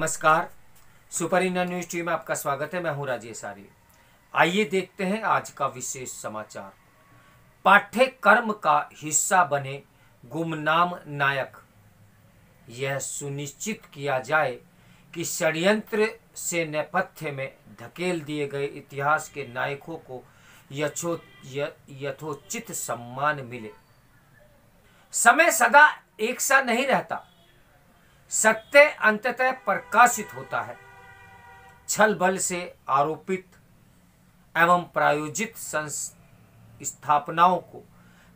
नमस्कार। Super India news TV में आपका स्वागत है। मैं हूं राजेश आर्य। आइए देखते हैं आज का विशेष समाचार। पाठ्यक्रम का हिस्सा बने गुमनाम नायक। यह सुनिश्चित किया जाए कि षड्यंत्र से नेपथ्य में धकेल दिए गए इतिहास के नायकों को यथोचित सम्मान मिले। समय सदा एक सा नहीं रहता। सत्य अंततः प्रकाशित होता है। छल बल से आरोपित एवं प्रायोजित स्थापनाओं को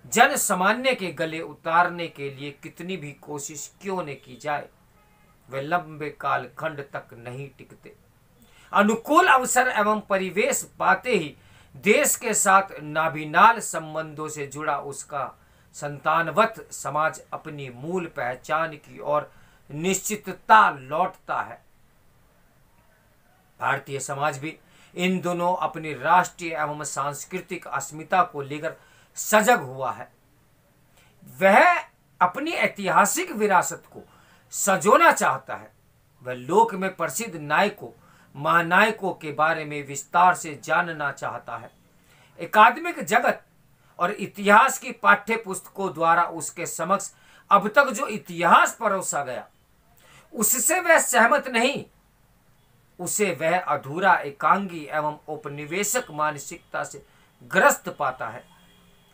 जन सामान्य के गले उतारने के लिए कितनी भी कोशिश क्यों न की जाए, वे लंबे काल खंड तक नहीं टिकते। अनुकूल अवसर एवं परिवेश पाते ही देश के साथ नाभिनाल संबंधों से जुड़ा उसका संतानवत समाज अपनी मूल पहचान की ओर निश्चितता लौटता है। भारतीय समाज भी इन दोनों अपनी राष्ट्रीय एवं सांस्कृतिक अस्मिता को लेकर सजग हुआ है। वह अपनी ऐतिहासिक विरासत को सजोना चाहता है। वह लोक में प्रसिद्ध नायकों महानायकों के बारे में विस्तार से जानना चाहता है। अकादमिक जगत और इतिहास की पाठ्य पुस्तकों द्वारा उसके समक्ष अब तक जो इतिहास परोसा गया उससे वह सहमत नहीं। उसे वह अधूरा, एकांगी एवं औपनिवेशिक मानसिकता से ग्रस्त पाता है।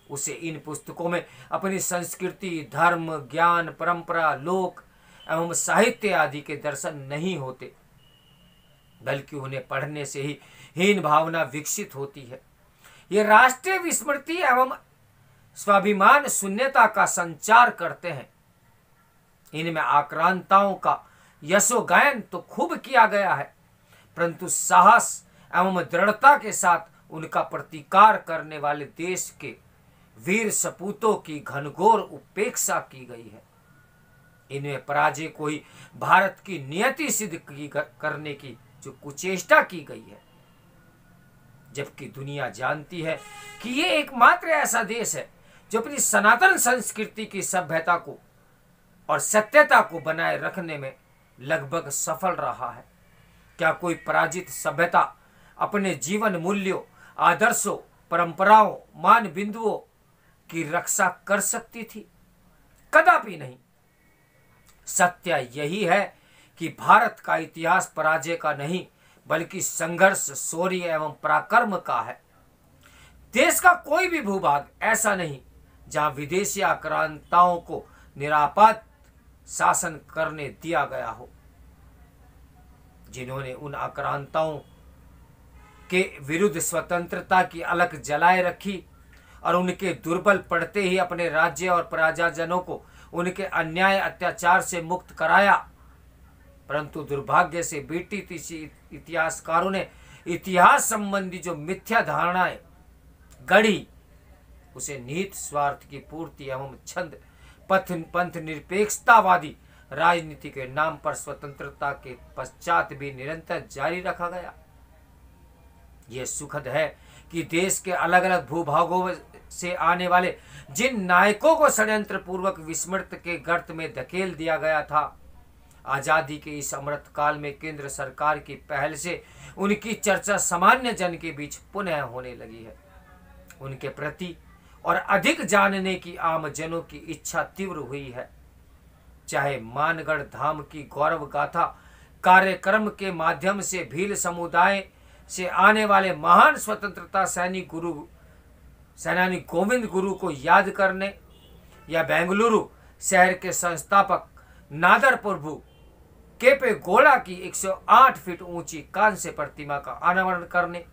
उसे इन पुस्तकों में अपनी संस्कृति, धर्म, ज्ञान, परंपरा, लोक एवं साहित्य आदि के दर्शन नहीं होते, बल्कि उन्हें पढ़ने से ही हीन भावना विकसित होती है। ये राष्ट्रीय विस्मृति एवं स्वाभिमान शून्यता का संचार करते हैं। इनमें आक्रांताओं का यशोगायन तो खूब किया गया है, परंतु साहस एवं दृढ़ता के साथ उनका प्रतिकार करने वाले देश के वीर सपूतों की घनघोर उपेक्षा की गई है। इनमें पराजय को ही भारत की नियति सिद्ध करने की जो कुचेष्टा की गई है, जबकि दुनिया जानती है कि ये एकमात्र ऐसा देश है जो अपनी सनातन संस्कृति की सभ्यता को और सत्यता को बनाए रखने में लगभग सफल रहा है। क्या कोई पराजित सभ्यता अपने जीवन मूल्यों, आदर्शों, परंपराओं, मान बिंदुओं की रक्षा कर सकती थी? कदापि नहीं। सत्य यही है कि भारत का इतिहास पराजय का नहीं, बल्कि संघर्ष, शौर्य एवं पराक्रम का है। देश का कोई भी भूभाग ऐसा नहीं जहां विदेशी आक्रांताओं को निरापद शासन करने दिया गया हो। जिन्होंने उन आक्रांताओं के विरुद्ध स्वतंत्रता की अलख जलाए रखी और उनके दुर्बल पड़ते ही अपने राज्य और प्रजाजनों को उनके अन्याय अत्याचार से मुक्त कराया, परंतु दुर्भाग्य से ब्रिटिश इतिहासकारों ने इतिहास संबंधी जो मिथ्या धारणाएं गढ़ी, उसे निहित स्वार्थ की पूर्ति एवं छंद पंथ निरपेक्षतावादी राजनीति के नाम पर स्वतंत्रता के पश्चात भी निरंतर जारी रखा गया। यह सुखद है कि देश के अलग अलग भूभागों से आने वाले जिन नायकों को षड्यंत्र पूर्वक विस्मृत के गर्त में धकेल दिया गया था, आजादी के इस अमृत काल में केंद्र सरकार की पहल से उनकी चर्चा सामान्य जन के बीच पुनः होने लगी है। उनके प्रति और अधिक जानने की आम जनों की इच्छा तीव्र हुई है। चाहे मानगढ़ धाम की गौरव गाथा कार्यक्रम के माध्यम से भील समुदाय से आने वाले महान स्वतंत्रता सेनानी गोविंद गुरु को याद करने, या बेंगलुरु शहर के संस्थापक नादर प्रभु केपे गौड़ा की 108 फीट ऊंची कांस्य प्रतिमा का अनावरण करने,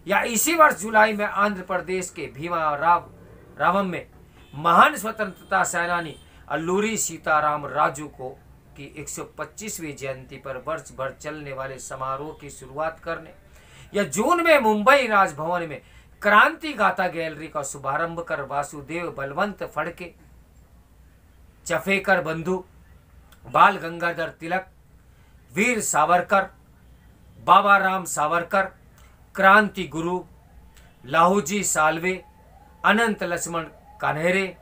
या इसी वर्ष जुलाई में आंध्र प्रदेश के भीमारावम में महान स्वतंत्रता सेनानी अल्लूरी सीताराम राजू को की 125वीं जयंती पर वर्ष भर चलने वाले समारोह की शुरुआत करने, या जून में मुंबई राजभवन में क्रांति गाथा गैलरी का शुभारंभ कर वासुदेव बलवंत फड़के, चफेकर बंधु, बाल गंगाधर तिलक, वीर सावरकर, बाबा राम सावरकर, क्रांति गुरु, लाहूजी साल्वे, अनंत लक्ष्मण कान्हेरे,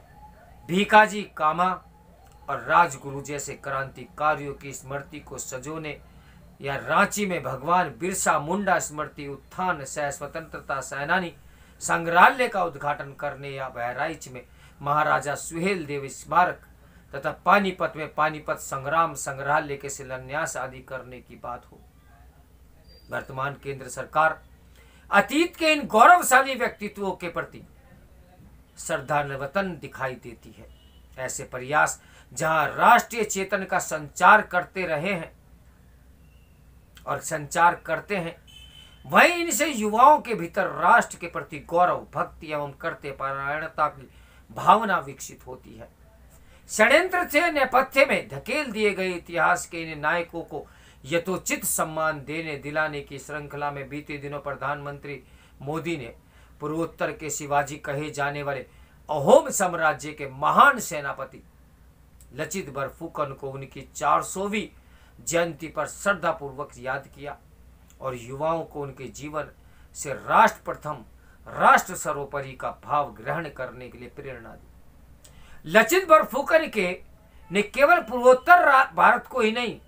भीकाजी कामा और राजगुरु जैसे क्रांतिकारियों की स्मृति को सजोने या रांची में भगवान बिरसा मुंडा स्मृति उत्थान सह स्वतंत्रता सेनानी संग्रहालय का उद्घाटन करने, या बहराइच में महाराजा सुहेल देव स्मारक तथा पानीपत में पानीपत संग्राम संग्रहालय के शिलान्यास आदि करने की बात हो। वर्तमान केंद्र सरकार अतीत के इन गौरवशाली व्यक्तित्वों के प्रति श्रद्धान्वित दिखाई देती है। ऐसे प्रयास जहां राष्ट्रीय चेतन का संचार करते रहे हैं और संचार करते हैं, वहीं इनसे युवाओं के भीतर राष्ट्र के प्रति गौरव, भक्ति एवं कर्तव्यपरायणता की भावना विकसित होती है। षड्यंत्र से नेपथ्य में धकेल दिए गए इतिहास के इन नायकों को यथोचित सम्मान देने दिलाने की श्रृंखला में बीते दिनों प्रधानमंत्री मोदी ने पूर्वोत्तर के शिवाजी कहे जाने वाले अहोम साम्राज्य के महान सेनापति लचित बरफुकन को उनकी 400वीं जयंती पर श्रद्धापूर्वक याद किया और युवाओं को उनके जीवन से राष्ट्र प्रथम, राष्ट्र सर्वोपरि का भाव ग्रहण करने के लिए प्रेरणा दी। लचित बरफुकन के ने केवल पूर्वोत्तर भारत को ही नहीं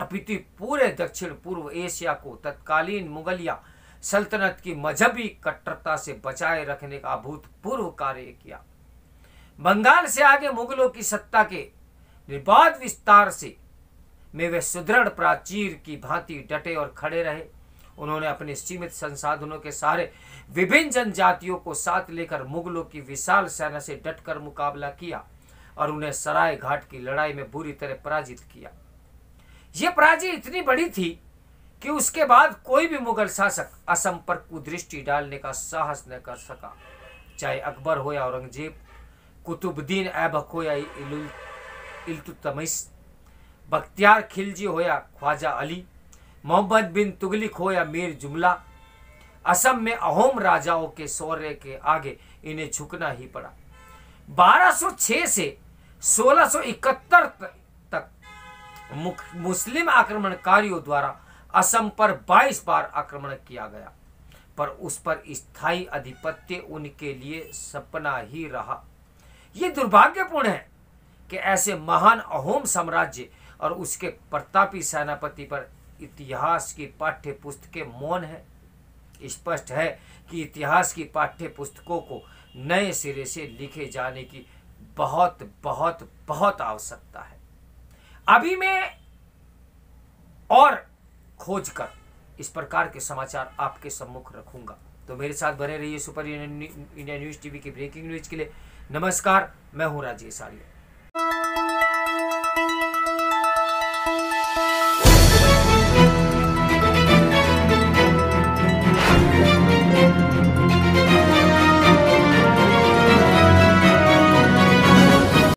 अपितु पूरे दक्षिण पूर्व एशिया को तत्कालीन मुगलिया सल्तनत की मजहबी कट्टरता से बचाए रखने का अभूतपूर्व कार्य किया। बंगाल से आगे मुगलों की सत्ता के निर्बाध विस्तार से में वे सुदृढ़ प्राचीर की भांति डटे और खड़े रहे। उन्होंने अपने सीमित संसाधनों के सहारे विभिन्न जनजातियों को साथ लेकर मुगलों की विशाल सेना से डटकर मुकाबला किया और उन्हें सराय घाट की लड़ाई में बुरी तरह पराजित किया। यह पराजय इतनी बड़ी थी कि उसके बाद कोई भी मुगल शासक असम पर कुदृष्टि डालने का साहस न कर सका। चाहे अकबर हो या औरंगजेब, कुतुबुद्दीन ऐबक हो या इल्तुतमिश, बख्तियार खिलजी हो या ख्वाजा अली, मोहम्मद बिन तुगलिक हो या मीर जुमला, असम में अहोम राजाओं के शौर्य के आगे इन्हें झुकना ही पड़ा। 1206 से 1671 तक मुस्लिम आक्रमणकारियों द्वारा असम पर 22 बार आक्रमण किया गया, पर उस पर स्थायी आधिपत्य उनके लिए सपना ही रहा। यह दुर्भाग्यपूर्ण है कि ऐसे महान अहोम साम्राज्य और उसके प्रतापी सेनापति पर इतिहास की पाठ्य पुस्तकें मौन है। स्पष्ट है कि इतिहास की पाठ्य पुस्तकों को नए सिरे से लिखे जाने की बहुत बहुत बहुत आवश्यकता है। अभी मैं और खोज कर इस प्रकार के समाचार आपके सम्मुख रखूंगा, तो मेरे साथ बने रहिए सुपर इंडिया न्यूज़ टीवी की ब्रेकिंग न्यूज के लिए। नमस्कार, मैं हूं राजेश आर्य।